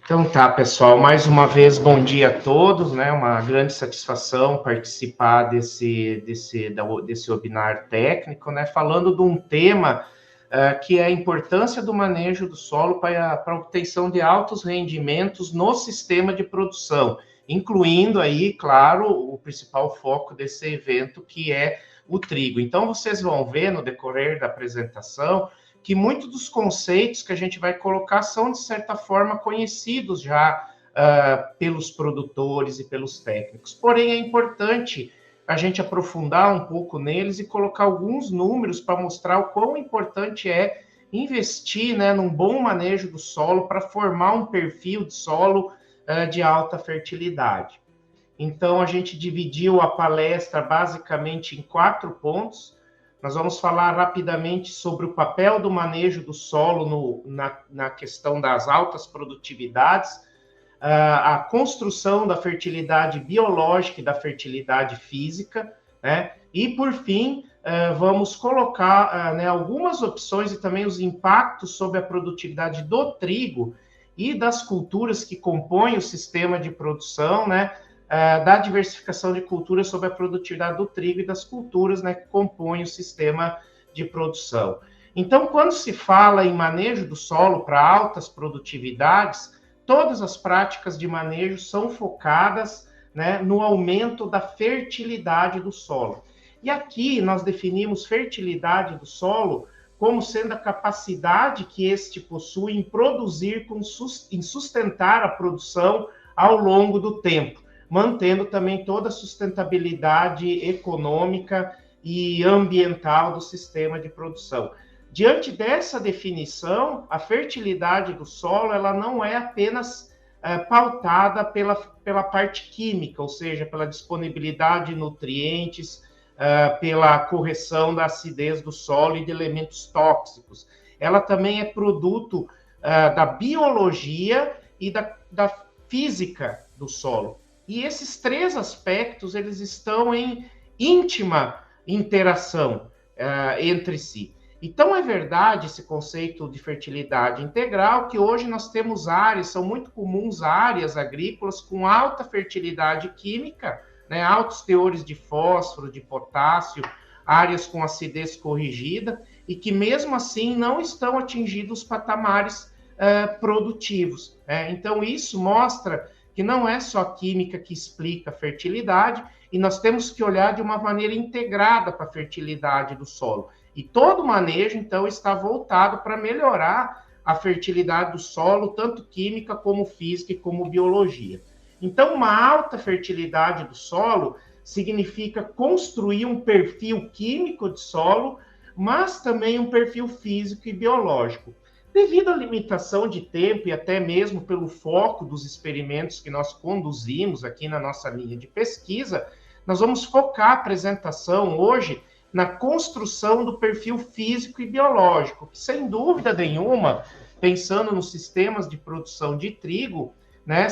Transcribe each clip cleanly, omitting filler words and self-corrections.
Então tá, pessoal, mais uma vez, bom dia a todos, né? Uma grande satisfação participar desse webinar técnico, né? Falando de um tema que é a importância do manejo do solo para a obtenção de altos rendimentos no sistema de produção, incluindo aí, claro, o principal foco desse evento, que é o trigo. Então, vocês vão ver no decorrer da apresentação que muitos dos conceitos que a gente vai colocar são, de certa forma, conhecidos já pelos produtores e pelos técnicos. Porém, é importante a gente aprofundar um pouco neles e colocar alguns números para mostrar o quão importante é investir, né, num bom manejo do solo para formar um perfil de solo de alta fertilidade. Então, a gente dividiu a palestra basicamente em 4 pontos. Nós vamos falar rapidamente sobre o papel do manejo do solo na questão das altas produtividades, a construção da fertilidade biológica e da fertilidade física, né? E, por fim, vamos colocar algumas opções e também os impactos sobre a produtividade do trigo e das culturas que compõem o sistema de produção, né? Da diversificação de culturas sobre a produtividade do trigo e das culturas, né, que compõem o sistema de produção. Então, quando se fala em manejo do solo para altas produtividades, todas as práticas de manejo são focadas, né, no aumento da fertilidade do solo. E aqui nós definimos fertilidade do solo como sendo a capacidade que este possui em produzir, em sustentar a produção ao longo do tempo, mantendo também toda a sustentabilidade econômica e ambiental do sistema de produção. Diante dessa definição, a fertilidade do solo ela não é apenas pautada pela parte química, ou seja, pela disponibilidade de nutrientes, pela correção da acidez do solo e de elementos tóxicos. Ela também é produto da biologia e da física do solo. E esses 3 aspectos, eles estão em íntima interação entre si. Então, é verdade esse conceito de fertilidade integral, que hoje nós temos áreas, são muito comuns áreas agrícolas com alta fertilidade química, né, altos teores de fósforo, de potássio, áreas com acidez corrigida, e que mesmo assim não estão atingindo os patamares produtivos. Então, isso mostra que não é só a química que explica a fertilidade, e nós temos que olhar de uma maneira integrada para a fertilidade do solo. E todo o manejo, então, está voltado para melhorar a fertilidade do solo, tanto química como física e como biologia. Então, uma alta fertilidade do solo significa construir um perfil químico de solo, mas também um perfil físico e biológico. Devido à limitação de tempo e até mesmo pelo foco dos experimentos que nós conduzimos aqui na nossa linha de pesquisa, nós vamos focar a apresentação hoje na construção do perfil físico e biológico, que sem dúvida nenhuma, pensando nos sistemas de produção de trigo, né,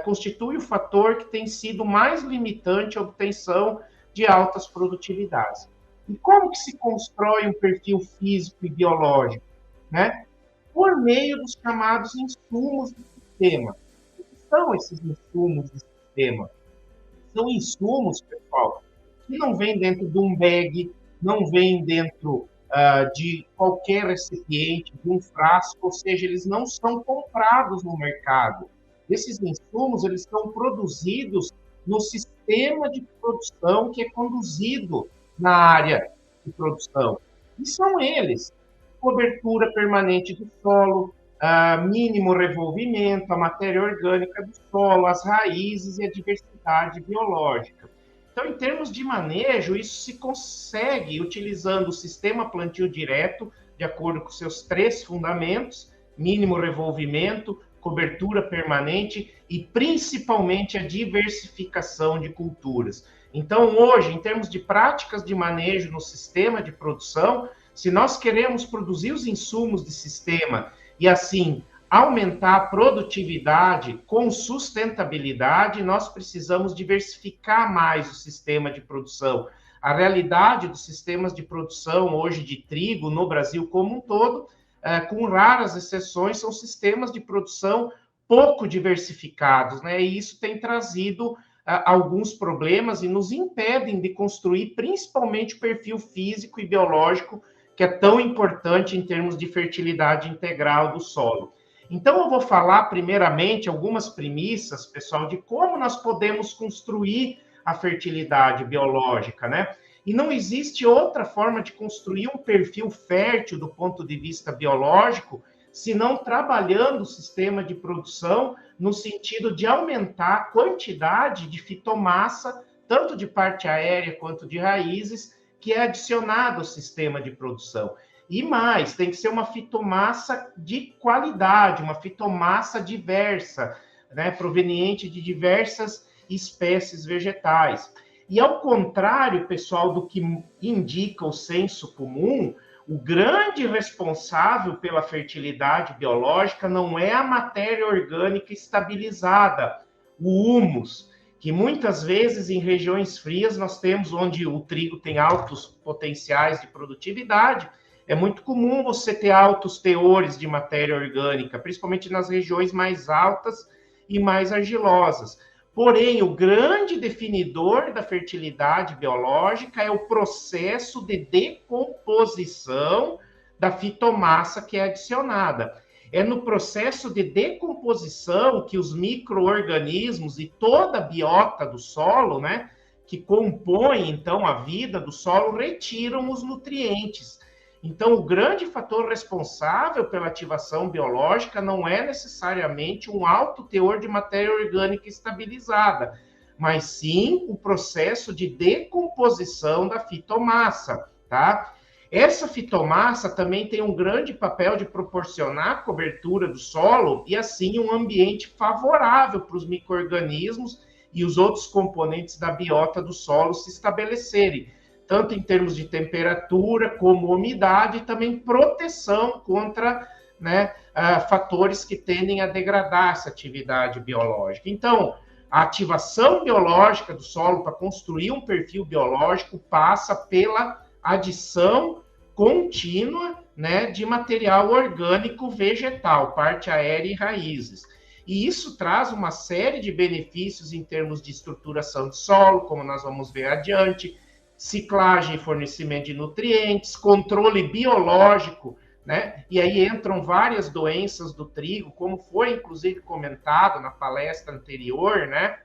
constitui o fator que tem sido mais limitante à obtenção de altas produtividades. E como que se constrói um perfil físico e biológico? Né? Por meio dos chamados insumos do sistema. O que são esses insumos do sistema? São insumos, pessoal, que não vêm dentro de um bag, não vêm dentro de qualquer recipiente, de um frasco, ou seja, eles não são comprados no mercado. Esses insumos, eles são produzidos no sistema de produção que é conduzido na área de produção. E são eles: cobertura permanente do solo, mínimo revolvimento, a matéria orgânica do solo, as raízes e a diversidade biológica. Então, em termos de manejo, isso se consegue utilizando o sistema plantio direto, de acordo com seus 3 fundamentos: mínimo revolvimento, cobertura permanente e, principalmente, a diversificação de culturas. Então, hoje, em termos de práticas de manejo no sistema de produção, se nós queremos produzir os insumos de sistema e, assim, aumentar a produtividade com sustentabilidade, nós precisamos diversificar mais o sistema de produção. A realidade dos sistemas de produção hoje de trigo no Brasil como um todo com raras exceções, são sistemas de produção pouco diversificados, né? E isso tem trazido alguns problemas e nos impedem de construir principalmente o perfil físico e biológico, que é tão importante em termos de fertilidade integral do solo. Então, eu vou falar, primeiramente, algumas premissas, pessoal, de como nós podemos construir a fertilidade biológica, né? E não existe outra forma de construir um perfil fértil do ponto de vista biológico, senão trabalhando o sistema de produção no sentido de aumentar a quantidade de fitomassa, tanto de parte aérea quanto de raízes, que é adicionada ao sistema de produção. E mais, tem que ser uma fitomassa de qualidade, uma fitomassa diversa, né, proveniente de diversas espécies vegetais. E ao contrário, pessoal, do que indica o senso comum, o grande responsável pela fertilidade biológica não é a matéria orgânica estabilizada, o humus, que muitas vezes em regiões frias nós temos onde o trigo tem altos potenciais de produtividade, é muito comum você ter altos teores de matéria orgânica, principalmente nas regiões mais altas e mais argilosas. Porém, o grande definidor da fertilidade biológica é o processo de decomposição da fitomassa que é adicionada. É no processo de decomposição que os micro-organismos e toda a biota do solo, né, que compõe, então, a vida do solo, retiram os nutrientes. Então, o grande fator responsável pela ativação biológica não é necessariamente um alto teor de matéria orgânica estabilizada, mas sim o processo de decomposição da fitomassa, tá? Essa fitomassa também tem um grande papel de proporcionar cobertura do solo e, assim, um ambiente favorável para os micro-organismos e os outros componentes da biota do solo se estabelecerem, tanto em termos de temperatura como umidade, e também proteção contra, né, fatores que tendem a degradar essa atividade biológica. Então, a ativação biológica do solo para construir um perfil biológico passa pela adição contínua, né, de material orgânico vegetal, parte aérea e raízes. E isso traz uma série de benefícios em termos de estruturação de solo, como nós vamos ver adiante, ciclagem e fornecimento de nutrientes, controle biológico, né? E aí entram várias doenças do trigo, como foi inclusive comentado na palestra anterior, né?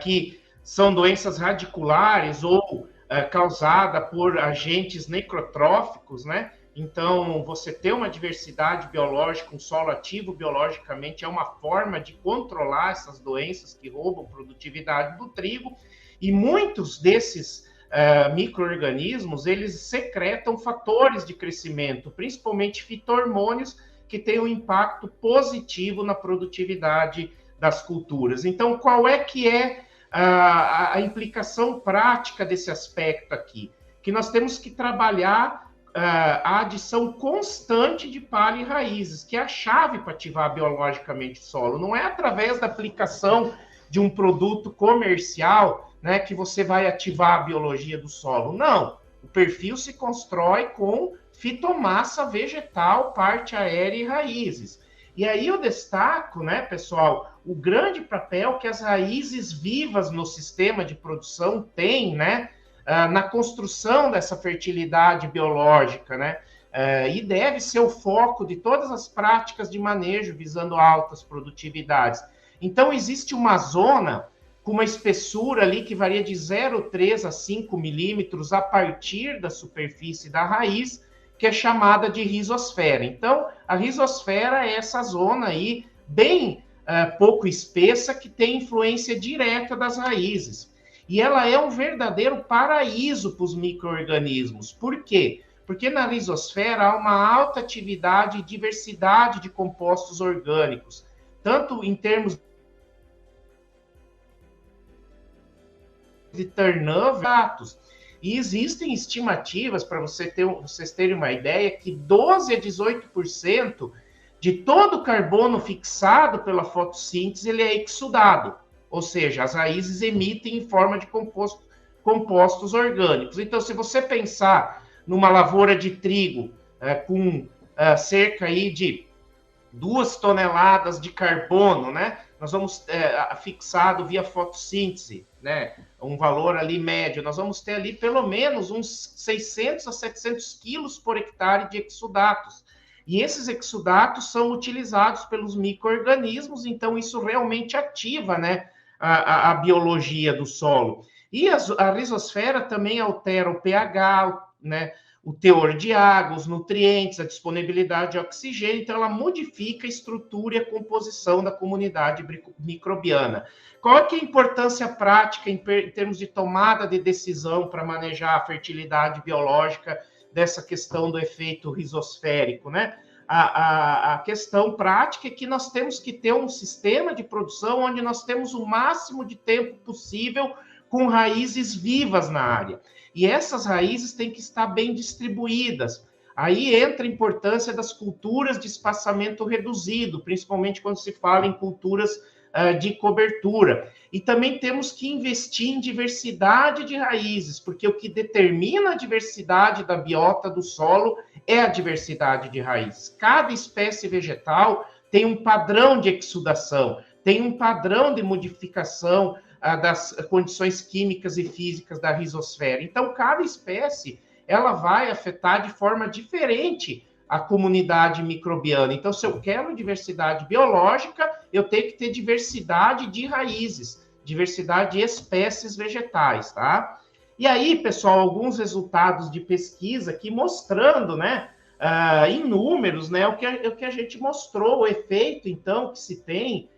Que são doenças radiculares ou causada por agentes necrotróficos, né? Então, você ter uma diversidade biológica, um solo ativo biologicamente, é uma forma de controlar essas doenças que roubam produtividade do trigo. E muitos desses micro-organismos, eles secretam fatores de crescimento, principalmente fito-hormônios, que têm um impacto positivo na produtividade das culturas. Então, qual é que é a implicação prática desse aspecto aqui? Que nós temos que trabalhar a adição constante de palha e raízes, que é a chave para ativar biologicamente o solo. Não é através da aplicação de um produto comercial, né, que você vai ativar a biologia do solo. Não, o perfil se constrói com fitomassa vegetal, parte aérea e raízes. E aí eu destaco, né, pessoal, o grande papel que as raízes vivas no sistema de produção têm, né, na construção dessa fertilidade biológica, né, e deve ser o foco de todas as práticas de manejo visando altas produtividades. Então, existe uma zona com uma espessura ali que varia de 0,3 a 5 milímetros a partir da superfície da raiz, que é chamada de rizosfera. Então, a rizosfera é essa zona aí, bem pouco espessa, que tem influência direta das raízes. E ela é um verdadeiro paraíso para os micro-organismos. Por quê? Porque na rizosfera há uma alta atividade e diversidade de compostos orgânicos, tanto em termos de turnover. E existem estimativas, para vocês terem uma ideia, que 12 a 18% de todo o carbono fixado pela fotossíntese ele é exudado, ou seja, as raízes emitem em forma de compostos orgânicos. Então, se você pensar numa lavoura de trigo com cerca aí de 2 toneladas de carbono, né? Nós vamos fixado via fotossíntese, né? Um valor ali médio. Nós vamos ter ali pelo menos uns 600 a 700 quilos por hectare de exudatos. E esses exudatos são utilizados pelos micro-organismos, então isso realmente ativa, né, a biologia do solo. E a rizosfera também altera o pH, né, o teor de água, os nutrientes, a disponibilidade de oxigênio, então ela modifica a estrutura e a composição da comunidade microbiana. Qual é, que é a importância prática em termos de tomada de decisão para manejar a fertilidade biológica dessa questão do efeito rizosférico, né? A questão prática é que nós temos que ter um sistema de produção onde nós temos o máximo de tempo possível com raízes vivas na área. E essas raízes têm que estar bem distribuídas. Aí entra a importância das culturas de espaçamento reduzido, principalmente quando se fala em culturas de cobertura. E também temos que investir em diversidade de raízes, porque o que determina a diversidade da biota do solo é a diversidade de raízes. Cada espécie vegetal tem um padrão de exudação, tem um padrão de modificação das condições químicas e físicas da rizosfera. Então, cada espécie ela vai afetar de forma diferente a comunidade microbiana. Então, se eu quero diversidade biológica, eu tenho que ter diversidade de raízes, diversidade de espécies vegetais, tá? E aí, pessoal, alguns resultados de pesquisa aqui mostrando, né, em números, né, o que a gente mostrou, o efeito, então, que se tem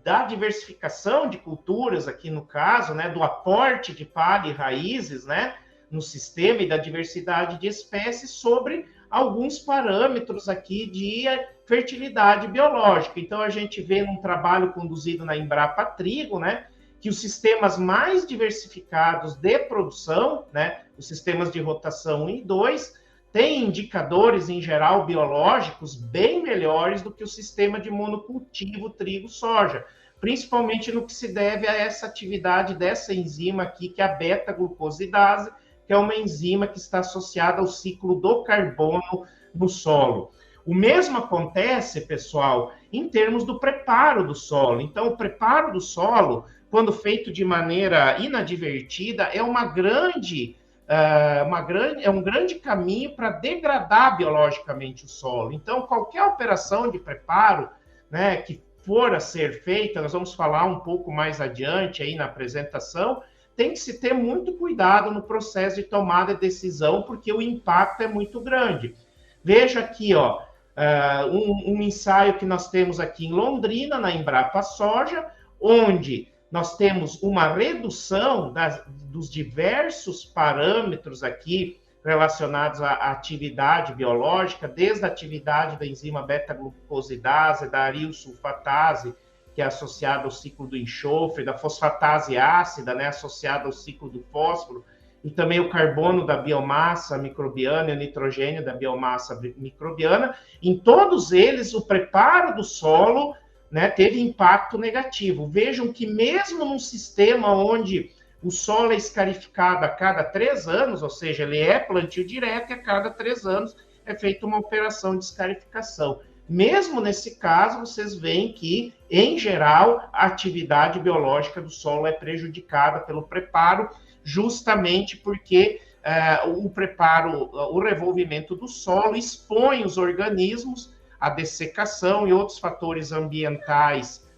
da diversificação de culturas, aqui no caso, né, do aporte de palha e raízes, né, no sistema e da diversidade de espécies sobre alguns parâmetros aqui de fertilidade biológica. Então, a gente vê num trabalho conduzido na Embrapa Trigo, né, que os sistemas mais diversificados de produção, né, os sistemas de rotação 1 e 2, têm indicadores, em geral, biológicos bem melhores do que o sistema de monocultivo trigo-soja, principalmente no que se deve a essa atividade dessa enzima aqui, que é a beta-glucosidase, que é uma enzima que está associada ao ciclo do carbono no solo. O mesmo acontece, pessoal, em termos do preparo do solo. Então, o preparo do solo, quando feito de maneira inadvertida, é um grande caminho para degradar biologicamente o solo. Então, qualquer operação de preparo, né, que for a ser feita, nós vamos falar um pouco mais adiante aí na apresentação, tem que se ter muito cuidado no processo de tomada de decisão, porque o impacto é muito grande. Veja aqui, ó, um ensaio que nós temos aqui em Londrina, na Embrapa Soja, onde nós temos uma redução dos diversos parâmetros aqui relacionados à atividade biológica, desde a atividade da enzima beta-glucosidase, da arilsulfatase, que é associada ao ciclo do enxofre, da fosfatase ácida, né, associada ao ciclo do fósforo, e também o carbono da biomassa microbiana e o nitrogênio da biomassa microbiana. Em todos eles, o preparo do solo, né, teve impacto negativo. Vejam que mesmo num sistema onde o solo é escarificado a cada 3 anos, ou seja, ele é plantio direto e a cada 3 anos é feita uma operação de escarificação. Mesmo nesse caso, vocês veem que, em geral, a atividade biológica do solo é prejudicada pelo preparo, justamente porque o preparo, o revolvimento do solo expõe os organismos à dessecação e outros fatores ambientais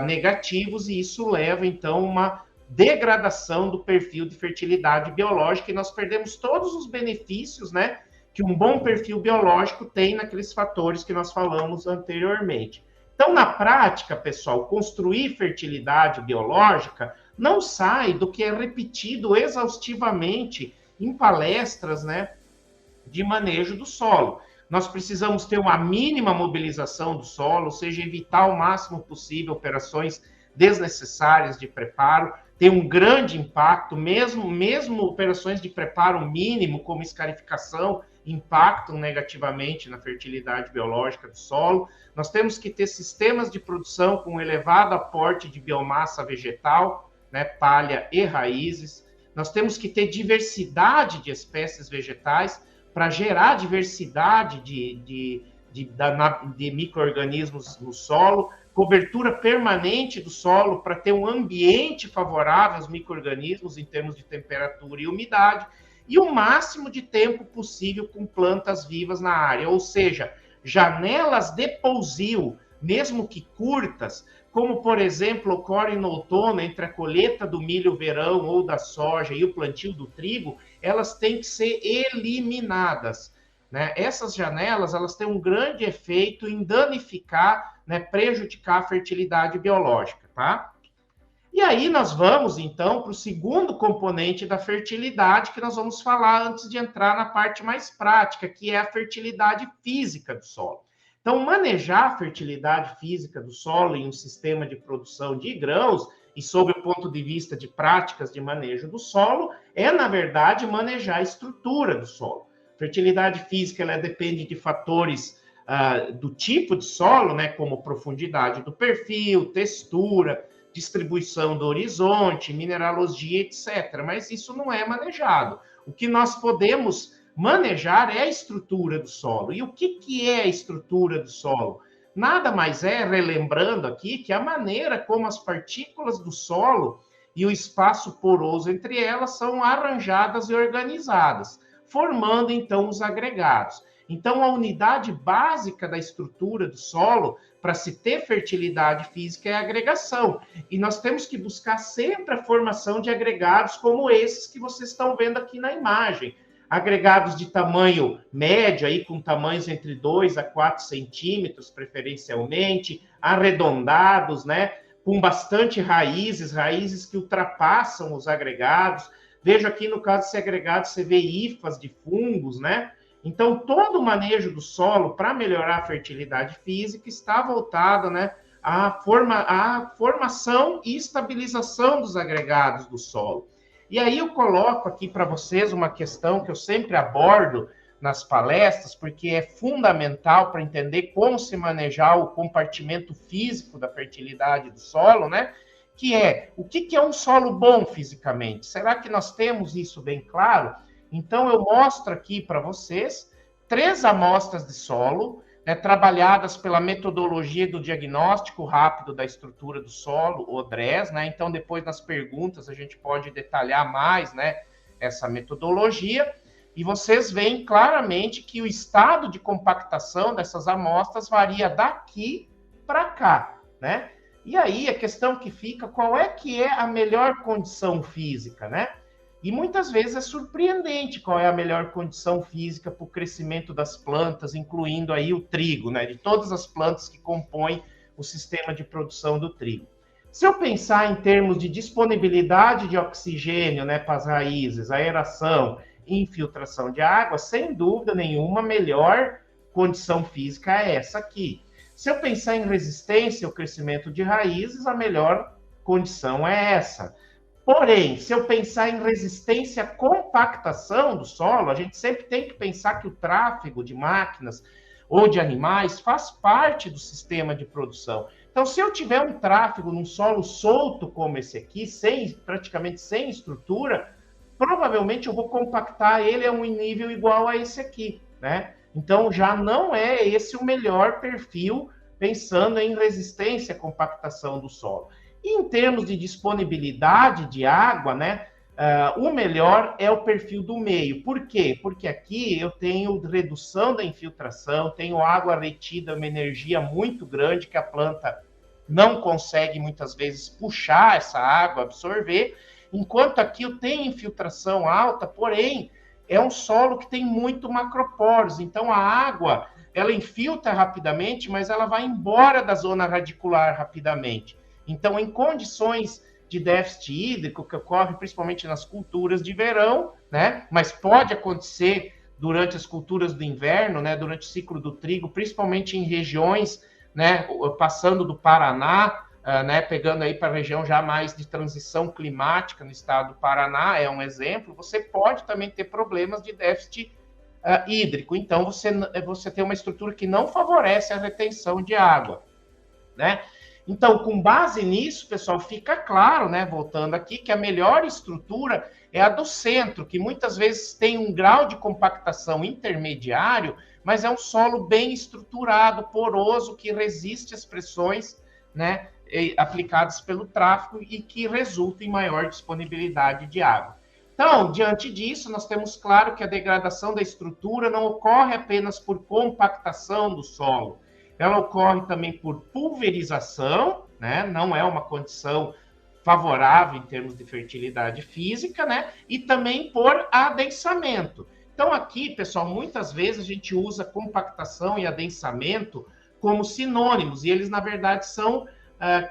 negativos, e isso leva, então, uma degradação do perfil de fertilidade biológica, e nós perdemos todos os benefícios, né, que um bom perfil biológico tem naqueles fatores que nós falamos anteriormente. Então, na prática, pessoal, construir fertilidade biológica não sai do que é repetido exaustivamente em palestras, né, de manejo do solo. Nós precisamos ter uma mínima mobilização do solo, ou seja, evitar ao máximo possível operações desnecessárias de preparo. Tem um grande impacto, mesmo operações de preparo mínimo, como escarificação, impactam negativamente na fertilidade biológica do solo. Nós temos que ter sistemas de produção com elevado aporte de biomassa vegetal, né, palha e raízes. Nós temos que ter diversidade de espécies vegetais, para gerar diversidade de micro-organismos no solo, cobertura permanente do solo para ter um ambiente favorável aos micro-organismos em termos de temperatura e umidade, e o máximo de tempo possível com plantas vivas na área, ou seja, janelas de pousio, mesmo que curtas, como, por exemplo, ocorre no outono, entre a colheita do milho-verão ou da soja e o plantio do trigo, elas têm que ser eliminadas, né? Essas janelas, elas têm um grande efeito em danificar, né, prejudicar a fertilidade biológica, tá? E aí nós vamos, então, para o segundo componente da fertilidade, que nós vamos falar antes de entrar na parte mais prática, que é a fertilidade física do solo. Então, manejar a fertilidade física do solo em um sistema de produção de grãos, e sob o ponto de vista de práticas de manejo do solo, é, na verdade, manejar a estrutura do solo. Fertilidade física, ela depende de fatores do tipo de solo, né, como profundidade do perfil, textura, distribuição do horizonte, mineralogia, etc. Mas isso não é manejado. O que nós podemos manejar é a estrutura do solo. E o que é a estrutura do solo? Nada mais é, relembrando aqui, que a maneira como as partículas do solo e o espaço poroso entre elas são arranjadas e organizadas, formando, então, os agregados. Então, a unidade básica da estrutura do solo, para se ter fertilidade física, é a agregação. E nós temos que buscar sempre a formação de agregados como esses que vocês estão vendo aqui na imagem. Agregados de tamanho médio, aí, com tamanhos entre 2 a 4 centímetros, preferencialmente, arredondados, né? Com bastante raízes que ultrapassam os agregados. Vejo aqui, no caso desse agregado, você vê hifas de fungos, né? Então, todo o manejo do solo para melhorar a fertilidade física está voltado, né, à formação e estabilização dos agregados do solo. E aí eu coloco aqui para vocês uma questão que eu sempre abordo nas palestras, porque é fundamental para entender como se manejar o compartimento físico da fertilidade do solo, né? Que é, o que é um solo bom fisicamente? Será que nós temos isso bem claro? Então, eu mostro aqui para vocês 3 amostras de solo, né, trabalhadas pela metodologia do diagnóstico rápido da estrutura do solo, o DRES, né? Então, depois nas perguntas a gente pode detalhar mais, né, essa metodologia, e vocês veem claramente que o estado de compactação dessas amostras varia daqui para cá, né? E aí a questão que fica, qual é que é a melhor condição física, né? E muitas vezes é surpreendente qual é a melhor condição física para o crescimento das plantas, incluindo aí o trigo, né? De todas as plantas que compõem o sistema de produção do trigo. Se eu pensar em termos de disponibilidade de oxigênio, né, para as raízes, aeração e infiltração de água, sem dúvida nenhuma, a melhor condição física é essa aqui. Se eu pensar em resistência ao crescimento de raízes, a melhor condição é essa. Porém, se eu pensar em resistência à compactação do solo, a gente sempre tem que pensar que o tráfego de máquinas ou de animais faz parte do sistema de produção. Então, se eu tiver um tráfego num solo solto como esse aqui, praticamente sem estrutura, provavelmente eu vou compactar ele a um nível igual a esse aqui, né? Então, já não é esse o melhor perfil, pensando em resistência à compactação do solo. E em termos de disponibilidade de água, né, o melhor é o perfil do meio. Por quê? Porque aqui eu tenho redução da infiltração, tenho água retida, uma energia muito grande que a planta não consegue muitas vezes puxar essa água, absorver, enquanto aqui eu tenho infiltração alta, porém é um solo que tem muito macroporos, então a água ela infiltra rapidamente, mas ela vai embora da zona radicular rapidamente. Então, em condições de déficit hídrico, que ocorre principalmente nas culturas de verão, né? Mas pode acontecer durante as culturas do inverno, né? Durante o ciclo do trigo, principalmente em regiões, né? Passando do Paraná, né? Pegando aí para a região já mais de transição climática no estado do Paraná, é um exemplo. Você pode também ter problemas de déficit hídrico. Então, você tem uma estrutura que não favorece a retenção de água, né? Então, com base nisso, pessoal, fica claro, né, voltando aqui, que a melhor estrutura é a do centro, que muitas vezes tem um grau de compactação intermediário, mas é um solo bem estruturado, poroso, que resiste às pressões, né, aplicadas pelo tráfego e que resulta em maior disponibilidade de água. Então, diante disso, nós temos claro que a degradação da estrutura não ocorre apenas por compactação do solo, ela ocorre também por pulverização, né? Não é uma condição favorável em termos de fertilidade física, né? E também por adensamento. Então, aqui, pessoal, muitas vezes a gente usa compactação e adensamento como sinônimos, e eles, na verdade, são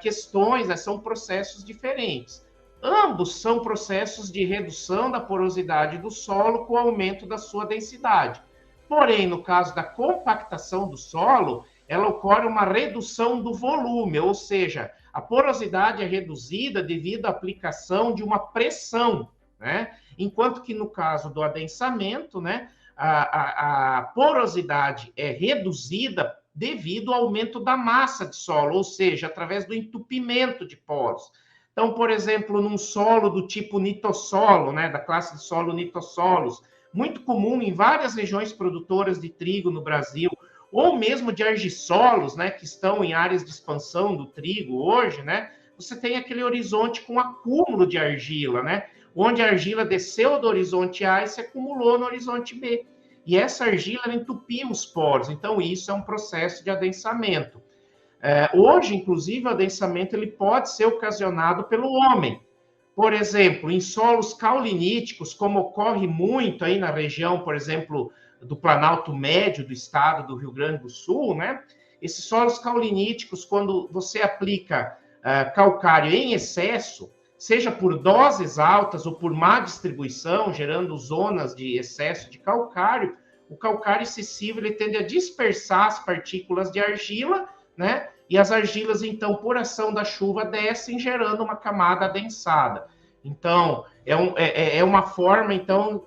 questões, né? São processos diferentes. Ambos são processos de redução da porosidade do solo com aumento da sua densidade. Porém, no caso da compactação do solo, ela ocorre uma redução do volume, ou seja, a porosidade é reduzida devido à aplicação de uma pressão, né? Enquanto que no caso do adensamento, né, a porosidade é reduzida devido ao aumento da massa de solo, ou seja, através do entupimento de poros. Então, por exemplo, num solo do tipo nitossolo, né, da classe de solo nitossolos, muito comum em várias regiões produtoras de trigo no Brasil, ou mesmo de argissolos, né, que estão em áreas de expansão do trigo hoje, né, você tem aquele horizonte com acúmulo de argila, né, onde a argila desceu do horizonte A e se acumulou no horizonte B. E essa argila entupiu os poros, então isso é um processo de adensamento. Hoje, inclusive, o adensamento ele pode ser ocasionado pelo homem. Por exemplo, em solos cauliníticos, como ocorre muito aí na região, por exemplo, do Planalto Médio do estado do Rio Grande do Sul, né? Esses solos cauliníticos, quando você aplica calcário em excesso, seja por doses altas ou por má distribuição, gerando zonas de excesso de calcário, o calcário excessivo ele tende a dispersar as partículas de argila, né? E as argilas, então, por ação da chuva, descem, gerando uma camada adensada. Então, é uma forma, então,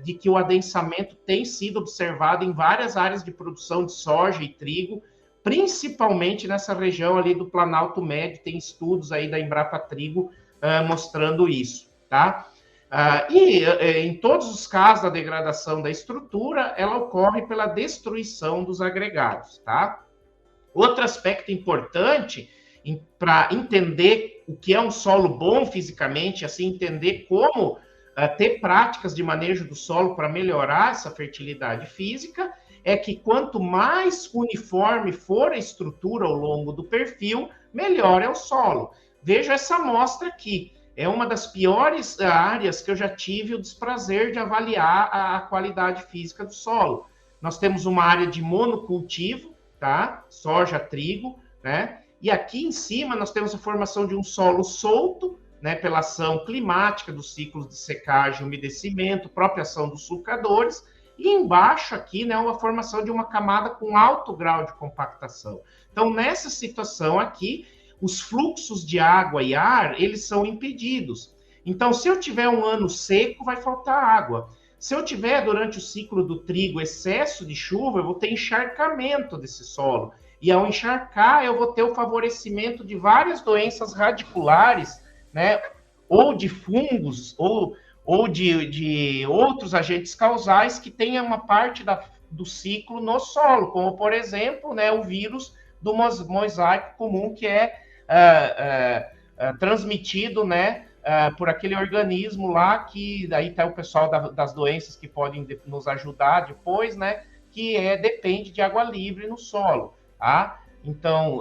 de que o adensamento tem sido observado em várias áreas de produção de soja e trigo, principalmente nessa região ali do Planalto Médio, tem estudos aí da Embrapa Trigo mostrando isso, tá? Em todos os casos da degradação da estrutura, ela ocorre pela destruição dos agregados, tá? Outro aspecto importante para entender o que é um solo bom fisicamente, assim, entender como ter práticas de manejo do solo para melhorar essa fertilidade física, é que quanto mais uniforme for a estrutura ao longo do perfil, melhor é o solo. Veja essa amostra aqui. É uma das piores áreas que eu já tive o desprazer de avaliar a qualidade física do solo. Nós temos uma área de monocultivo, tá? Soja, trigo, né? E aqui em cima nós temos a formação de um solo solto, né? Pela ação climática dos ciclos de secagem e umedecimento, própria ação dos sulcadores, e embaixo aqui, né, uma formação de uma camada com alto grau de compactação. Então, nessa situação aqui, os fluxos de água e ar, eles são impedidos. Então, se eu tiver um ano seco, vai faltar água. Se eu tiver, durante o ciclo do trigo, excesso de chuva, eu vou ter encharcamento desse solo. E ao encharcar, eu vou ter o favorecimento de várias doenças radiculares, né? Ou de fungos, ou de outros agentes causais que tenham uma parte do ciclo no solo, como, por exemplo, né, o vírus do mosaico comum, que é transmitido, né, por aquele organismo lá, que daí está o pessoal das doenças que podem nos ajudar depois, né, que depende de água livre no solo, tá? Então,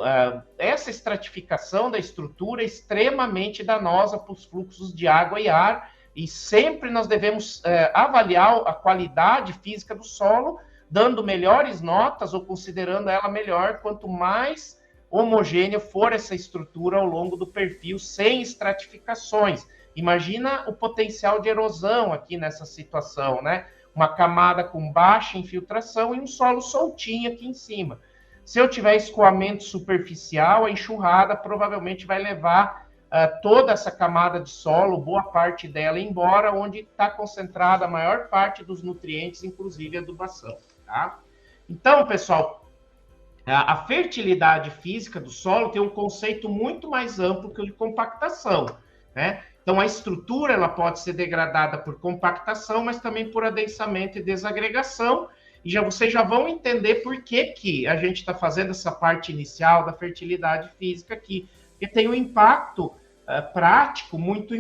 essa estratificação da estrutura é extremamente danosa para os fluxos de água e ar, e sempre nós devemos avaliar a qualidade física do solo, dando melhores notas ou considerando ela melhor, quanto mais homogênea for essa estrutura ao longo do perfil, sem estratificações. Imagina o potencial de erosão aqui nessa situação, né? Uma camada com baixa infiltração e um solo soltinho aqui em cima. Se eu tiver escoamento superficial, a enxurrada provavelmente vai levar toda essa camada de solo, boa parte dela embora, onde está concentrada a maior parte dos nutrientes, inclusive adubação, tá? Então, pessoal, A fertilidade física do solo tem um conceito muito mais amplo que o de compactação, né? Então, a estrutura ela pode ser degradada por compactação, mas também por adensamento e desagregação. E vocês já vão entender por que a gente está fazendo essa parte inicial da fertilidade física aqui, porque tem um impacto prático muito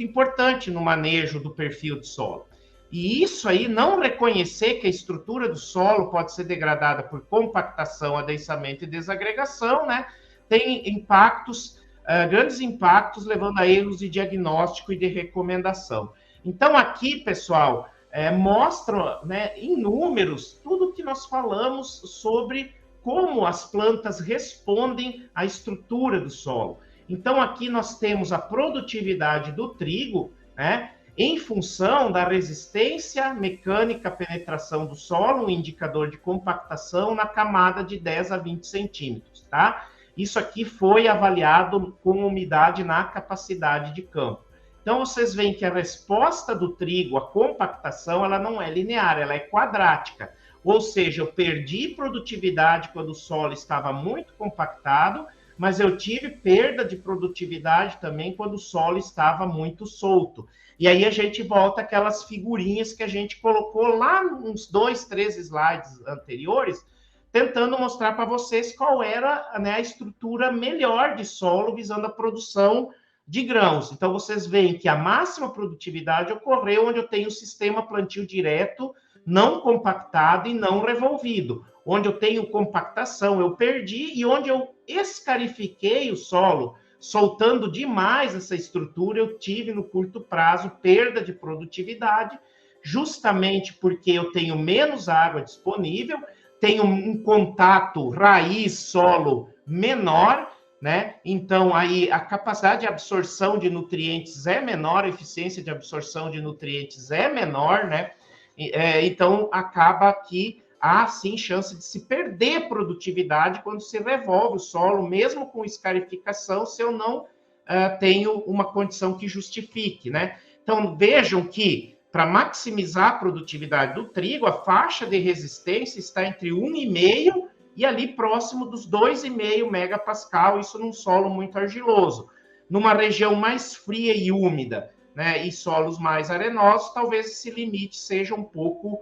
importante no manejo do perfil do solo. E isso aí, não reconhecer que a estrutura do solo pode ser degradada por compactação, adensamento e desagregação, né? Tem impactos, grandes impactos, levando a erros de diagnóstico e de recomendação. Então, aqui, pessoal, mostra, né, em números tudo que nós falamos sobre como as plantas respondem à estrutura do solo. Então, aqui nós temos a produtividade do trigo, né? Em função da resistência mecânica à penetração do solo, um indicador de compactação na camada de 10 a 20 centímetros, tá? Isso aqui foi avaliado com umidade na capacidade de campo. Então, vocês veem que a resposta do trigo à compactação, ela não é linear, ela é quadrática. Ou seja, eu perdi produtividade quando o solo estava muito compactado, mas eu tive perda de produtividade também quando o solo estava muito solto. E aí a gente volta àquelas figurinhas que a gente colocou lá uns 2, 3 slides anteriores, tentando mostrar para vocês qual era, né, a estrutura melhor de solo visando a produção de grãos. Então, vocês veem que a máxima produtividade ocorreu onde eu tenho o sistema plantio direto, não compactado e não revolvido. Onde eu tenho compactação, eu perdi, e onde eu escarifiquei o solo, soltando demais essa estrutura, eu tive no curto prazo perda de produtividade, justamente porque eu tenho menos água disponível, tenho um contato raiz-solo menor, né? Então, aí a capacidade de absorção de nutrientes é menor, a eficiência de absorção de nutrientes é menor, né? Então, acaba que há, sim, chance de se perder produtividade quando se revolve o solo, mesmo com escarificação, se eu não tenho uma condição que justifique, né? Então, vejam que, para maximizar a produtividade do trigo, a faixa de resistência está entre 1,5 e ali próximo dos 2,5 megapascal, isso num solo muito argiloso. Numa região mais fria e úmida, né, e solos mais arenosos, talvez esse limite seja um pouco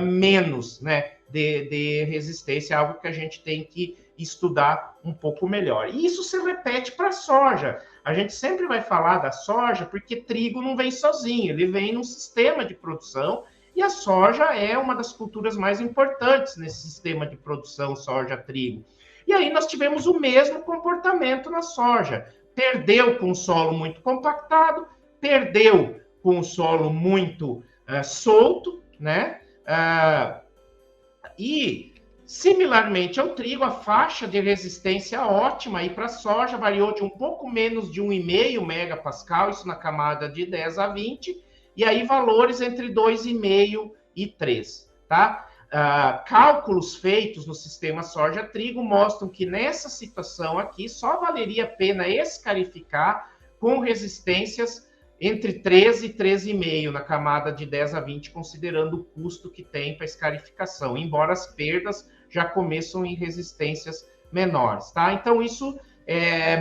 menos, né, de resistência, algo que a gente tem que estudar um pouco melhor. E isso se repete para a soja. A gente sempre vai falar da soja porque trigo não vem sozinho, ele vem num sistema de produção, e a soja é uma das culturas mais importantes nesse sistema de produção soja-trigo. E aí nós tivemos o mesmo comportamento na soja. Perdeu com o solo muito compactado, perdeu com o solo muito solto, né? E, similarmente ao trigo, a faixa de resistência ótima aí para a soja variou de um pouco menos de 1,5 megapascal, isso na camada de 10 a 20, e aí valores entre 2,5 e 3, tá? Cálculos feitos no sistema soja-trigo mostram que nessa situação aqui só valeria a pena escarificar com resistências entre 13 e 13,5 na camada de 10 a 20, considerando o custo que tem para escarificação, embora as perdas já começam em resistências menores, tá? Então, isso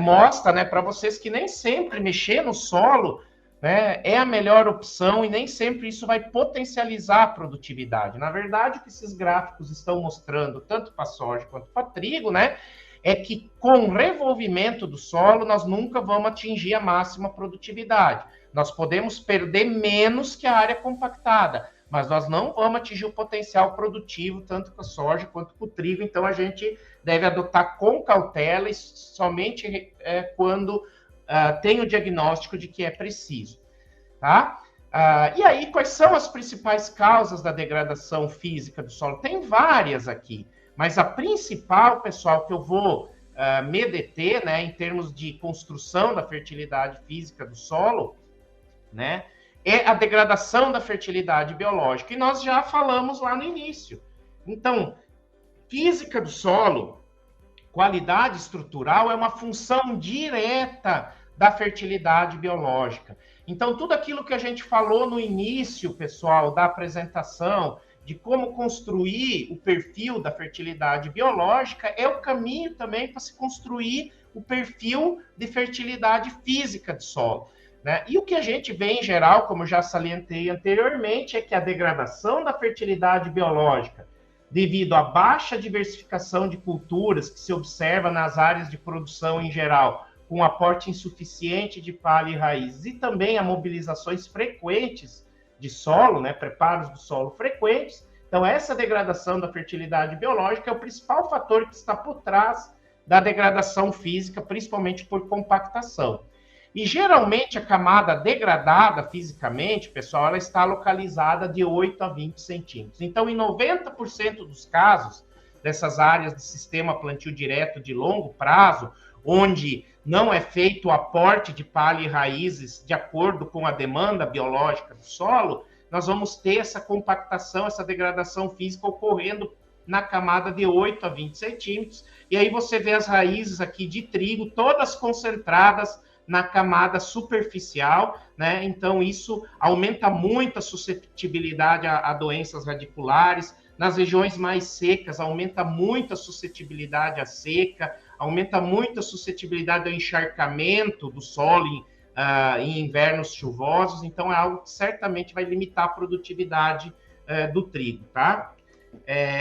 mostra, né, para vocês que nem sempre mexer no solo, né, é a melhor opção e nem sempre isso vai potencializar a produtividade. Na verdade, o que esses gráficos estão mostrando, tanto para soja quanto para trigo, né, é que com o revolvimento do solo, nós nunca vamos atingir a máxima produtividade. Nós podemos perder menos que a área compactada, mas nós não vamos atingir o potencial produtivo, tanto para a soja quanto para o trigo. Então, a gente deve adotar com cautela e somente quando tem o diagnóstico de que é preciso, tá? E aí, quais são as principais causas da degradação física do solo? Tem várias aqui, mas a principal, pessoal, que eu vou me deter, né, em termos de construção da fertilidade física do solo, né, é a degradação da fertilidade biológica. E nós já falamos lá no início. Então, física do solo, qualidade estrutural, é uma função direta da fertilidade biológica. Então, tudo aquilo que a gente falou no início, pessoal, da apresentação, de como construir o perfil da fertilidade biológica, é o caminho também para se construir o perfil de fertilidade física do solo, né? E o que a gente vê em geral, como eu já salientei anteriormente, é que a degradação da fertilidade biológica, devido à baixa diversificação de culturas que se observa nas áreas de produção em geral, com aporte insuficiente de palha e raízes, e também a mobilizações frequentes de solo, né, preparos do solo frequentes. Então, essa degradação da fertilidade biológica é o principal fator que está por trás da degradação física, principalmente por compactação. E, geralmente, a camada degradada fisicamente, pessoal, ela está localizada de 8 a 20 centímetros. Então, em 90% dos casos, dessas áreas de sistema plantio direto de longo prazo, onde não é feito o aporte de palha e raízes de acordo com a demanda biológica do solo, nós vamos ter essa compactação, essa degradação física ocorrendo na camada de 8 a 20 centímetros. E aí você vê as raízes aqui de trigo, todas concentradas na camada superficial, né? Então, isso aumenta muito a suscetibilidade a doenças radiculares. Nas regiões mais secas, aumenta muito a suscetibilidade à seca, aumenta muito a suscetibilidade ao encharcamento do solo em invernos chuvosos. Então, é algo que certamente vai limitar a produtividade do trigo, tá?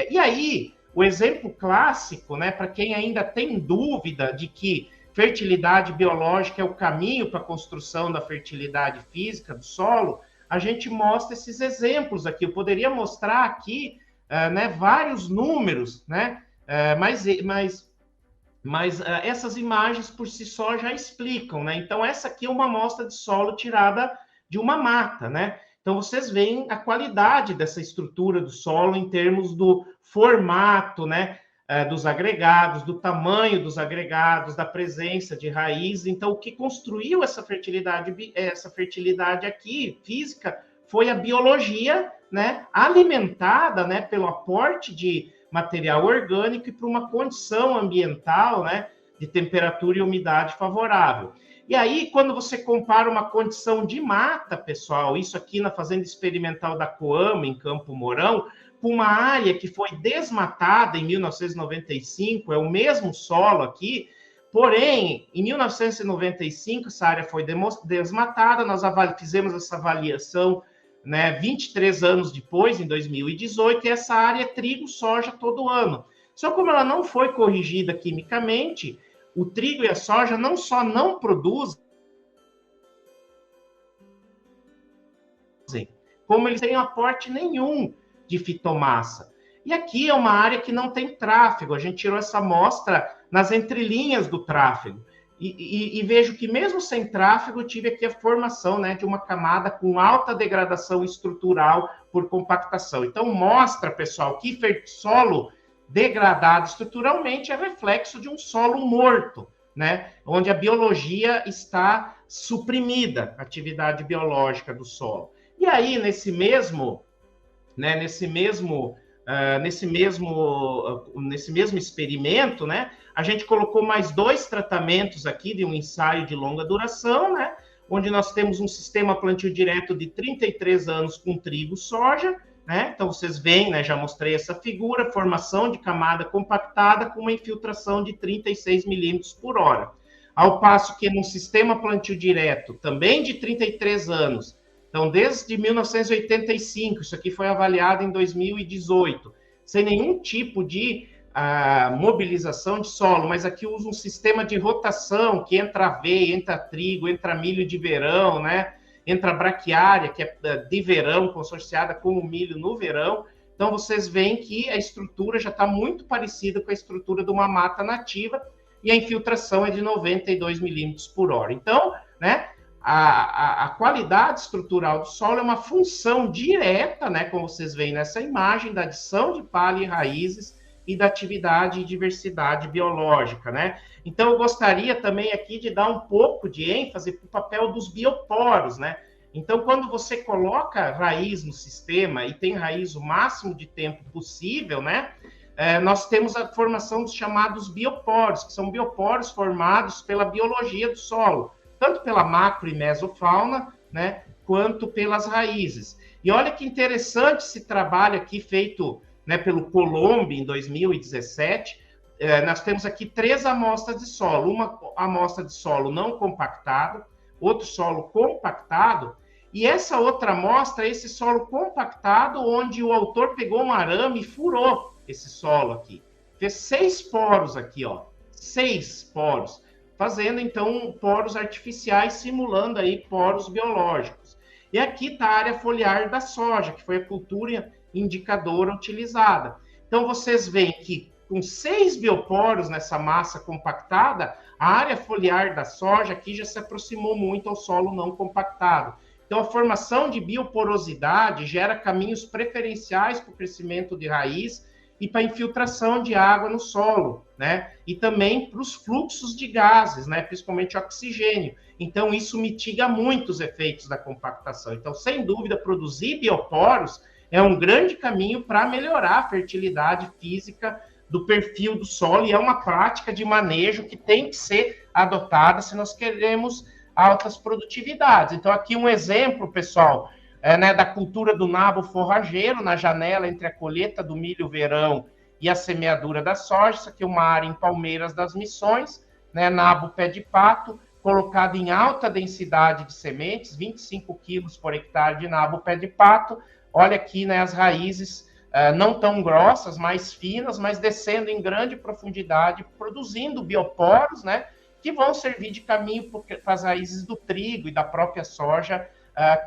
E aí, o exemplo clássico, né, para quem ainda tem dúvida de que fertilidade biológica é o caminho para a construção da fertilidade física do solo, a gente mostra esses exemplos aqui. Eu poderia mostrar aqui né, vários números, né? Mas essas imagens por si só já explicam, né? Então, essa aqui é uma amostra de solo tirada de uma mata, né? Então, vocês veem a qualidade dessa estrutura do solo em termos do formato, né? Dos agregados, do tamanho dos agregados, da presença de raiz. Então, o que construiu essa fertilidade aqui, física, foi a biologia, né, alimentada, né, pelo aporte de material orgânico e por uma condição ambiental, né, de temperatura e umidade favorável. E aí, quando você compara uma condição de mata, pessoal, isso aqui na fazenda experimental da Coamo, em Campo Mourão, com uma área que foi desmatada em 1995, é o mesmo solo aqui, porém, em 1995, essa área foi desmatada, nós fizemos essa avaliação, né, 23 anos depois, em 2018, e essa área é trigo, soja todo ano. Só como ela não foi corrigida quimicamente, o trigo e a soja não só não produzem, como eles têm aporte nenhum de fitomassa. E aqui é uma área que não tem tráfego, a gente tirou essa amostra nas entrelinhas do tráfego. E vejo que mesmo sem tráfego, tive aqui a formação, né, de uma camada com alta degradação estrutural por compactação. Então, mostra, pessoal, que solo degradado estruturalmente é reflexo de um solo morto, né, onde a biologia está suprimida, a atividade biológica do solo. E aí, nesse mesmo experimento, né, a gente colocou mais 2 tratamentos aqui de um ensaio de longa duração, né, onde nós temos um sistema plantio direto de 33 anos com trigo e soja, né, então vocês veem, né, já mostrei essa figura, formação de camada compactada com uma infiltração de 36 milímetros por hora. Ao passo que num sistema plantio direto, também de 33 anos, então, desde 1985, isso aqui foi avaliado em 2018, sem nenhum tipo de mobilização de solo, mas aqui usa um sistema de rotação, que entra aveia, entra trigo, entra milho de verão, né? Entra braquiária, que é de verão, consorciada com o milho no verão. Então, vocês veem que a estrutura já está muito parecida com a estrutura de uma mata nativa, e a infiltração é de 92 milímetros por hora. Então, né? A qualidade estrutural do solo é uma função direta, né, como vocês veem nessa imagem, da adição de palha e raízes e da atividade e diversidade biológica, né? Então, eu gostaria também aqui de dar um pouco de ênfase para o papel dos bioporos, né? Então, quando você coloca raiz no sistema e tem raiz o máximo de tempo possível, né? Nós temos a formação dos chamados bioporos, que são bioporos formados pela biologia do solo, tanto pela macro e mesofauna, né, quanto pelas raízes. E olha que interessante esse trabalho aqui feito, né, pelo Colombo em 2017. Nós temos aqui 3 amostras de solo. Uma amostra de solo não compactado, outro solo compactado, e essa outra amostra, esse solo compactado, onde o autor pegou um arame e furou esse solo aqui. Fez 6 poros aqui, ó. 6 poros. Fazendo, então, poros artificiais, simulando aí poros biológicos. E aqui está a área foliar da soja, que foi a cultura indicadora utilizada. Então, vocês veem que com 6 bioporos nessa massa compactada, a área foliar da soja aqui já se aproximou muito ao solo não compactado. Então, a formação de bioporosidade gera caminhos preferenciais para o crescimento de raiz e para a infiltração de água no solo, né? E também para os fluxos de gases, né? Principalmente oxigênio. Então, isso mitiga muito os efeitos da compactação. Então, sem dúvida, produzir bioporos é um grande caminho para melhorar a fertilidade física do perfil do solo, e é uma prática de manejo que tem que ser adotada se nós queremos altas produtividades. Então, aqui um exemplo, pessoal, né, da cultura do nabo forrageiro, na janela entre a colheita do milho verão e a semeadura da soja. Isso aqui é uma área em Palmeiras das Missões, né, nabo pé de pato, colocado em alta densidade de sementes, 25 quilos por hectare de nabo pé de pato. Olha aqui, né, as raízes não tão grossas, mais finas, mas descendo em grande profundidade, produzindo bioporos, né, que vão servir de caminho para as raízes do trigo e da própria soja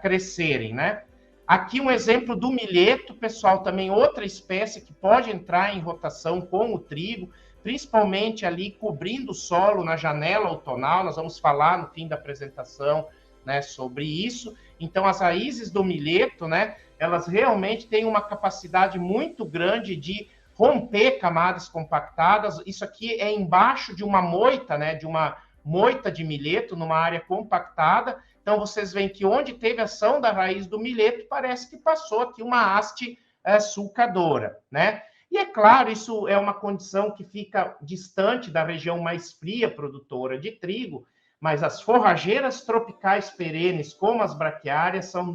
crescerem, né? Aqui um exemplo do milheto, pessoal, também outra espécie que pode entrar em rotação com o trigo, principalmente ali cobrindo o solo na janela outonal. Nós vamos falar no fim da apresentação, né, sobre isso. Então, as raízes do milheto, né, elas realmente têm uma capacidade muito grande de romper camadas compactadas. Isso aqui é embaixo de uma moita, né, de uma moita de milheto, numa área compactada. Então, vocês veem que onde teve ação da raiz do milheto, parece que passou aqui uma haste sulcadora, né? E é claro, isso é uma condição que fica distante da região mais fria produtora de trigo, mas as forrageiras tropicais perenes, como as braquiárias, são,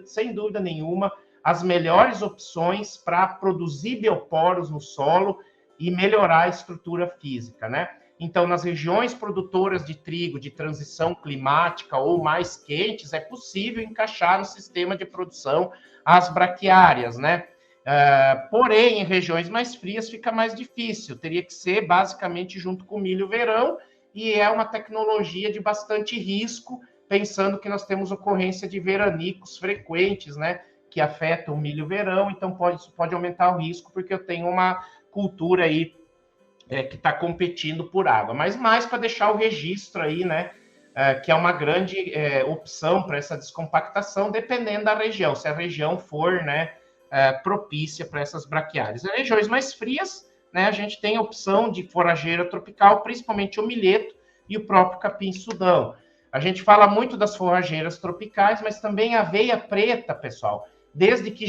sem dúvida nenhuma, as melhores opções para produzir bioporos no solo e melhorar a estrutura física, né? Então, nas regiões produtoras de trigo de transição climática ou mais quentes, é possível encaixar no sistema de produção as braquiárias, né? Porém, em regiões mais frias fica mais difícil, teria que ser basicamente junto com o milho verão, e é uma tecnologia de bastante risco, pensando que nós temos ocorrência de veranicos frequentes, né, que afetam o milho verão. Então isso pode aumentar o risco, porque eu tenho uma cultura aí que está competindo por água. Mas mais para deixar o registro aí, né, que é uma grande opção para essa descompactação, dependendo da região, se a região for, né, propícia para essas braquiárias. Em regiões mais frias, né, a gente tem a opção de forageira tropical, principalmente o milheto e o próprio capim-sudão. A gente fala muito das forrageiras tropicais, mas também a aveia preta, pessoal, desde que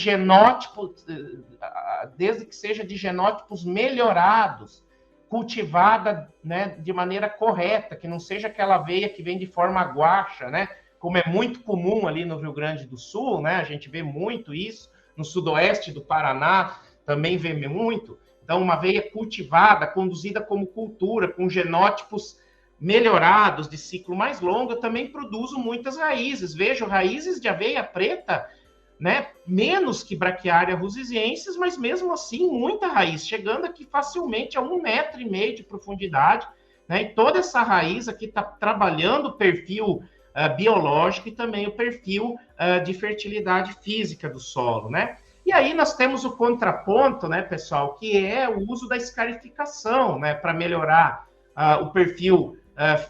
seja de genótipos melhorados, cultivada, né, de maneira correta, que não seja aquela aveia que vem de forma guaxa, né, como é muito comum ali no Rio Grande do Sul, né, a gente vê muito isso, no sudoeste do Paraná também vê muito. Então, uma aveia cultivada, conduzida como cultura, com genótipos melhorados, de ciclo mais longo, eu também produzo muitas raízes. Vejo raízes de aveia preta, né, menos que braquiária rusisiensis, mas mesmo assim muita raiz, chegando aqui facilmente a 1,5 metro de profundidade, né, e toda essa raiz aqui está trabalhando o perfil biológico e também o perfil de fertilidade física do solo, né? E aí nós temos o contraponto, né, pessoal, que é o uso da escarificação, né, para melhorar o perfil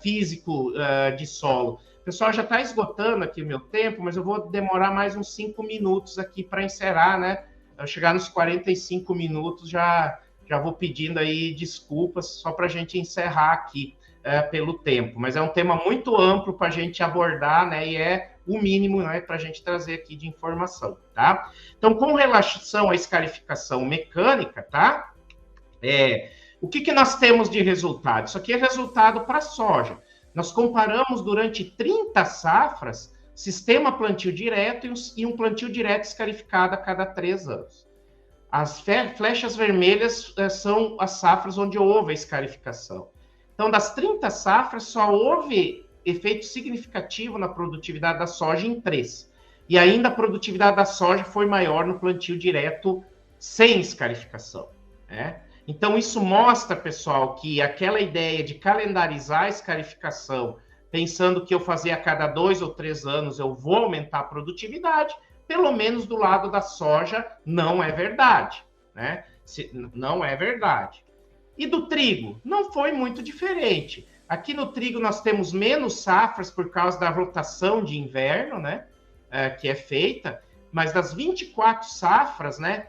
físico de solo. Pessoal, já está esgotando aqui o meu tempo, mas eu vou demorar mais uns 5 minutos aqui para encerrar, né? Eu chegar nos 45 minutos, já vou pedindo aí desculpas, só para a gente encerrar aqui pelo tempo. Mas é um tema muito amplo para a gente abordar, né? E é o mínimo, né, para a gente trazer aqui de informação, tá? Então, com relação à escarificação mecânica, tá? O que nós temos de resultado? Isso aqui é resultado para a soja. Nós comparamos durante 30 safras sistema plantio direto e um plantio direto escarificado a cada 3 anos. As flechas vermelhas são as safras onde houve a escarificação. Então, das 30 safras, só houve efeito significativo na produtividade da soja em 3. E ainda a produtividade da soja foi maior no plantio direto sem escarificação, né? Então, isso mostra, pessoal, que aquela ideia de calendarizar a escarificação, pensando que eu fazer a cada 2 ou 3 anos eu vou aumentar a produtividade, pelo menos do lado da soja, não é verdade, né? Não é verdade. E do trigo? Não foi muito diferente. Aqui no trigo nós temos menos safras por causa da rotação de inverno, né? Que é feita, mas das 24 safras, né,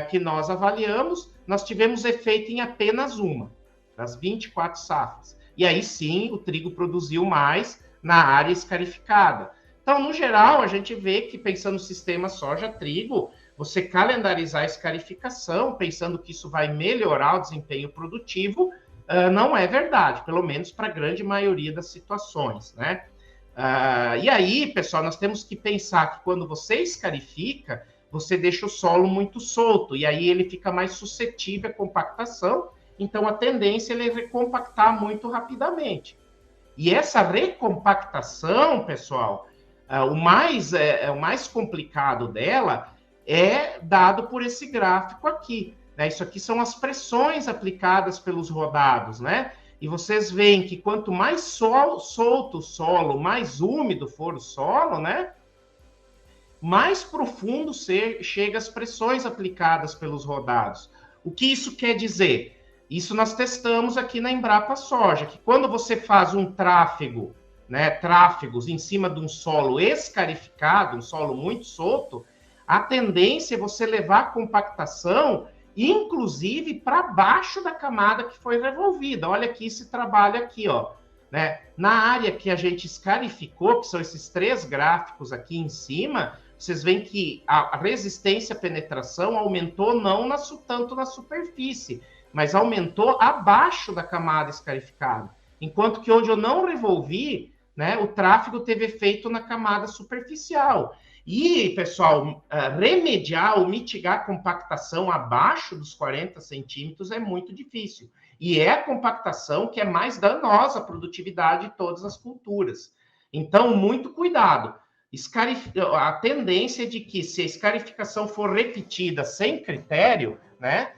que nós avaliamos, nós tivemos efeito em apenas uma, das 24 safras. E aí sim, o trigo produziu mais na área escarificada. Então, no geral, a gente vê que, pensando no sistema soja-trigo, você calendarizar a escarificação, pensando que isso vai melhorar o desempenho produtivo, não é verdade, pelo menos para a grande maioria das situações, né? E aí, pessoal, nós temos que pensar que quando você escarifica, você deixa o solo muito solto, e aí ele fica mais suscetível à compactação, então a tendência é ele recompactar muito rapidamente. E essa recompactação, pessoal, o mais complicado dela é dado por esse gráfico aqui, né? Isso aqui são as pressões aplicadas pelos rodados, né? E vocês veem que quanto mais solto o solo, mais úmido for o solo, né? Mais profundo chega as pressões aplicadas pelos rodados. O que isso quer dizer? Isso nós testamos aqui na Embrapa Soja, que quando você faz um tráfego, né, tráfegos em cima de um solo escarificado, um solo muito solto, a tendência é você levar a compactação, inclusive para baixo da camada que foi revolvida. Olha aqui esse trabalho aqui, ó, né? Na área que a gente escarificou, que são esses 3 gráficos aqui em cima, vocês veem que a resistência à penetração aumentou não tanto na superfície, mas aumentou abaixo da camada escarificada. Enquanto que onde eu não revolvi, né, o tráfego teve efeito na camada superficial. E, pessoal, remediar ou mitigar a compactação abaixo dos 40 centímetros é muito difícil. E é a compactação que é mais danosa à produtividade de todas as culturas. Então, muito cuidado. A tendência é de que, se a escarificação for repetida sem critério, né,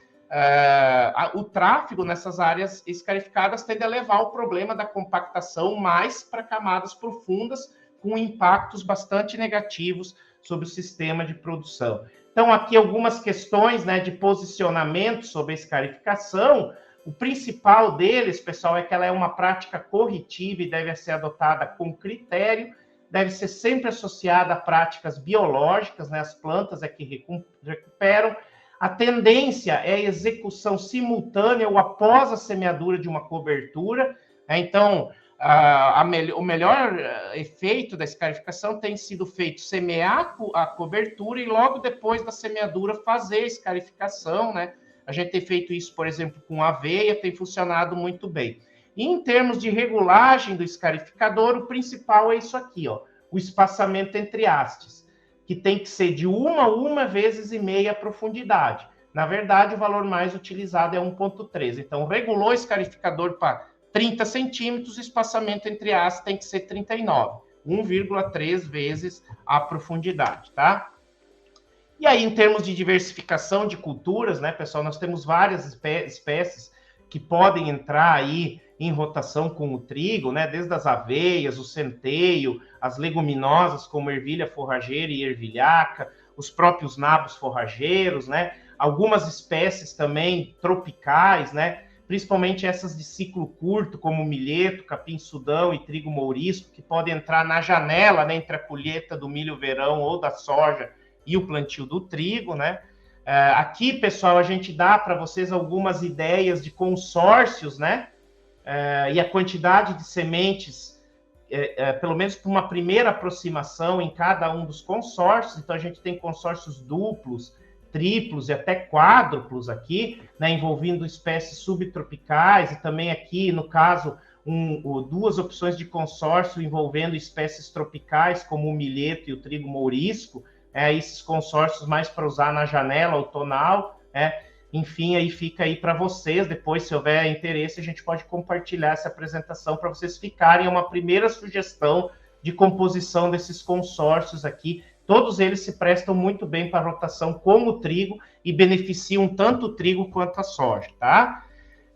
o tráfego nessas áreas escarificadas tende a levar o problema da compactação mais para camadas profundas, com impactos bastante negativos sobre o sistema de produção. Então, aqui algumas questões, né, de posicionamento sobre a escarificação. O principal deles, pessoal, é que ela é uma prática corretiva e deve ser adotada com critério, deve ser sempre associada a práticas biológicas, né, as plantas é que recuperam. A tendência é a execução simultânea ou após a semeadura de uma cobertura. Então, o melhor efeito da escarificação tem sido feito semear a cobertura e logo depois da semeadura fazer a escarificação, né? A gente tem feito isso, por exemplo, com aveia, tem funcionado muito bem. E em termos de regulagem do escarificador, o principal é isso aqui, ó, o espaçamento entre hastes, que tem que ser de 1 vezes e meia a profundidade. Na verdade, o valor mais utilizado é 1,3. Então, regulou o escarificador para 30 centímetros, o espaçamento entre hastes tem que ser 39, 1,3 vezes a profundidade, tá? E aí, em termos de diversificação de culturas, né, pessoal, nós temos várias espécies que podem entrar aí em rotação com o trigo, né, desde as aveias, o centeio, as leguminosas como ervilha forrageira e ervilhaca, os próprios nabos forrageiros, né, algumas espécies também tropicais, né, principalmente essas de ciclo curto, como milheto, capim-sudão e trigo mourisco, que podem entrar na janela, né, entre a colheita do milho-verão ou da soja e o plantio do trigo, né. Aqui, pessoal, a gente dá para vocês algumas ideias de consórcios, né, e a quantidade de sementes, pelo menos para uma primeira aproximação em cada um dos consórcios. Então, a gente tem consórcios duplos, triplos e até quádruplos aqui, né, envolvendo espécies subtropicais e também aqui, no caso, duas opções de consórcio envolvendo espécies tropicais, como o milheto e o trigo mourisco, esses consórcios mais para usar na janela outonal, enfim, aí fica aí para vocês, depois, se houver interesse, a gente pode compartilhar essa apresentação para vocês ficarem uma primeira sugestão de composição desses consórcios aqui. Todos eles se prestam muito bem para rotação como o trigo e beneficiam tanto o trigo quanto a soja, tá?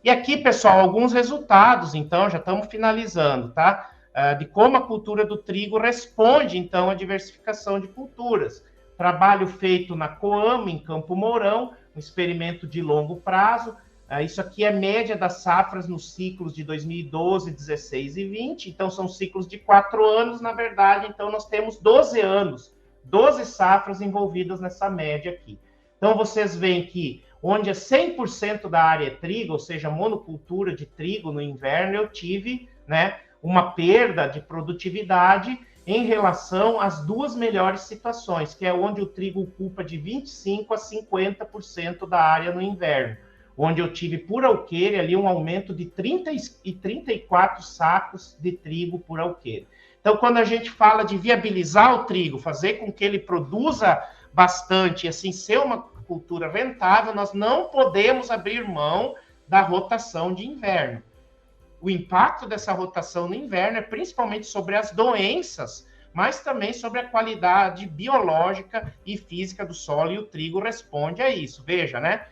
E aqui, pessoal, alguns resultados, então, já estamos finalizando, tá? De como a cultura do trigo responde, então, à diversificação de culturas. Trabalho feito na Coamo, em Campo Mourão, um experimento de longo prazo. Isso aqui é média das safras nos ciclos de 2012, 16 e 20. Então, são ciclos de 4 anos, na verdade. Então, nós temos 12 anos, 12 safras envolvidas nessa média aqui. Então, vocês veem que onde 100% da área é trigo, ou seja, monocultura de trigo no inverno, eu tive, né, uma perda de produtividade em relação às duas melhores situações, que é onde o trigo ocupa de 25% a 50% da área no inverno, onde eu tive por alqueire ali um aumento de 30 e 34 sacos de trigo por alqueire. Então, quando a gente fala de viabilizar o trigo, fazer com que ele produza bastante e assim ser uma cultura rentável, nós não podemos abrir mão da rotação de inverno. O impacto dessa rotação no inverno é principalmente sobre as doenças, mas também sobre a qualidade biológica e física do solo, e o trigo responde a isso. Veja, né?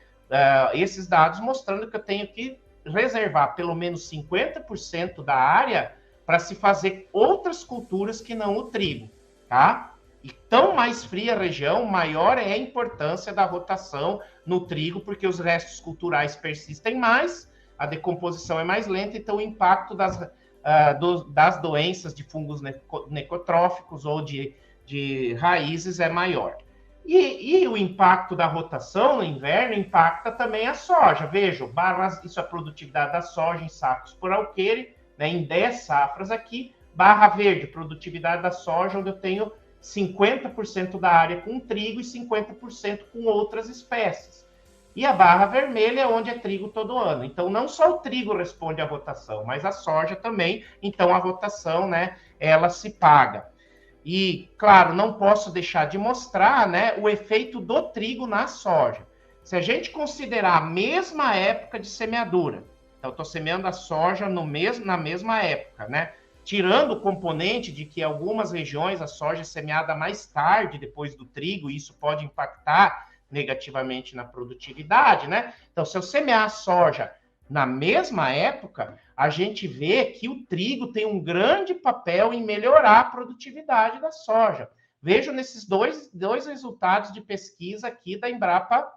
Esses dados mostrando que eu tenho que reservar pelo menos 50% da área para se fazer outras culturas que não o trigo, tá? E tão mais fria a região, maior é a importância da rotação no trigo, porque os restos culturais persistem mais, a decomposição é mais lenta, então o impacto das doenças de fungos necrotróficos ou de raízes é maior. E o impacto da rotação no inverno impacta também a soja. Veja, isso é a produtividade da soja em sacos por alqueire, né, em 10 safras aqui, barra verde, produtividade da soja, onde eu tenho 50% da área com trigo e 50% com outras espécies. E a barra vermelha é onde é trigo todo ano. Então, não só o trigo responde à rotação, mas a soja também. Então, a rotação, né, ela se paga. E, claro, não posso deixar de mostrar, né, o efeito do trigo na soja. Se a gente considerar a mesma época de semeadura, então, eu estou semeando a soja na mesma época, né? Tirando o componente de que em algumas regiões a soja é semeada mais tarde, depois do trigo, e isso pode impactar negativamente na produtividade, né? Então, se eu semear a soja na mesma época, a gente vê que o trigo tem um grande papel em melhorar a produtividade da soja. Vejo nesses dois resultados de pesquisa aqui da Embrapa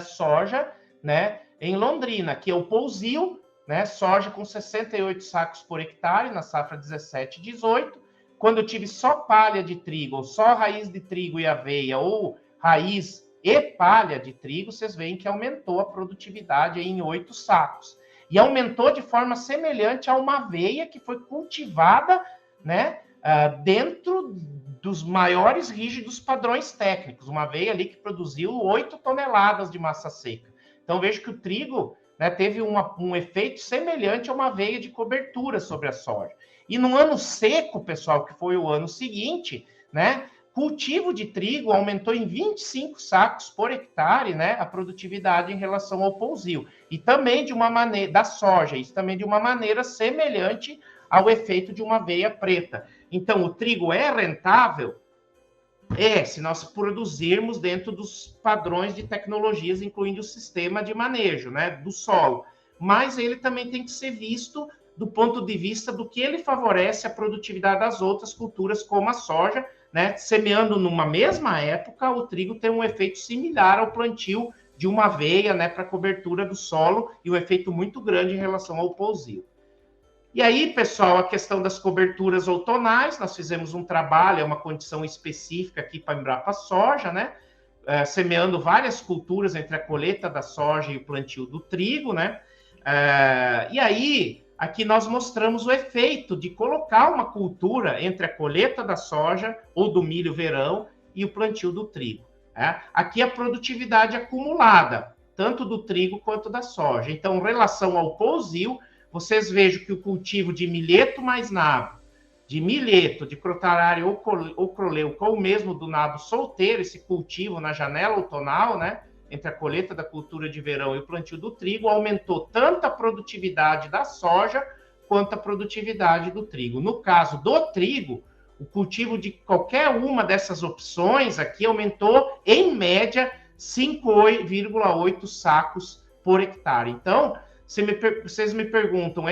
Soja, né, em Londrina, que é o Pousio, né, soja com 68 sacos por hectare na safra 17 e 18. Quando eu tive só palha de trigo, ou só raiz de trigo e aveia, ou raiz e palha de trigo, vocês veem que aumentou a produtividade em 8 sacos. E aumentou de forma semelhante a uma aveia que foi cultivada, né, dentro dos maiores rígidos padrões técnicos. Uma aveia ali que produziu 8 toneladas de massa seca. Então, vejo que o trigo, né, teve um efeito semelhante a uma aveia de cobertura sobre a soja. E no ano seco, pessoal, que foi o ano seguinte, né, cultivo de trigo aumentou em 25 sacos por hectare, né, a produtividade em relação ao pousio. E também de uma maneira, da soja, isso também de uma maneira semelhante ao efeito de uma aveia preta. Então, o trigo é rentável? Se nós produzirmos dentro dos padrões de tecnologias, incluindo o sistema de manejo, né, do solo. Mas ele também tem que ser visto do ponto de vista do que ele favorece a produtividade das outras culturas, como a soja, né, semeando numa mesma época, o trigo tem um efeito similar ao plantio de uma aveia, né, para cobertura do solo, e um efeito muito grande em relação ao pousio. E aí, pessoal, a questão das coberturas outonais, nós fizemos um trabalho, é uma condição específica aqui para a Embrapa Soja, né? Semeando várias culturas entre a colheita da soja e o plantio do trigo, né? E aí, aqui nós mostramos o efeito de colocar uma cultura entre a colheita da soja ou do milho verão e o plantio do trigo. Aqui a produtividade acumulada, tanto do trigo quanto da soja. Então, em relação ao pousio, vocês vejam que o cultivo de milheto mais nabo, de milheto, de crotalária ou croleuca, ou mesmo do nabo solteiro, esse cultivo na janela outonal, né, entre a colheita da cultura de verão e o plantio do trigo, aumentou tanto a produtividade da soja quanto a produtividade do trigo. No caso do trigo, o cultivo de qualquer uma dessas opções aqui aumentou, em média, 5,8 sacos por hectare. Então, vocês me perguntam,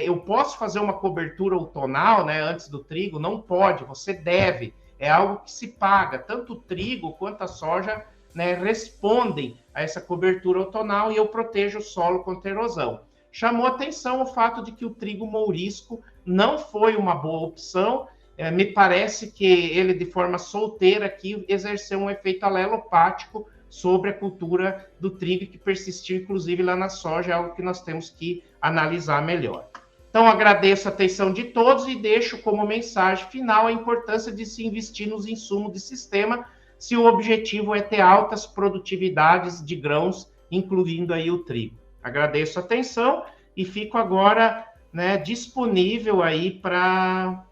eu posso fazer uma cobertura outonal, né, antes do trigo? Não pode, você deve. É algo que se paga. Tanto o trigo quanto a soja, né, respondem a essa cobertura outonal e eu protejo o solo contra erosão. Chamou atenção o fato de que o trigo mourisco não foi uma boa opção. Me parece que ele, de forma solteira, aqui exerceu um efeito alelopático sobre a cultura do trigo, que persistiu, inclusive, lá na soja, é algo que nós temos que analisar melhor. Então, agradeço a atenção de todos e deixo como mensagem final a importância de se investir nos insumos de sistema, se o objetivo é ter altas produtividades de grãos, incluindo aí o trigo. Agradeço a atenção e fico agora, né, disponível aí para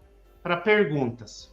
perguntas.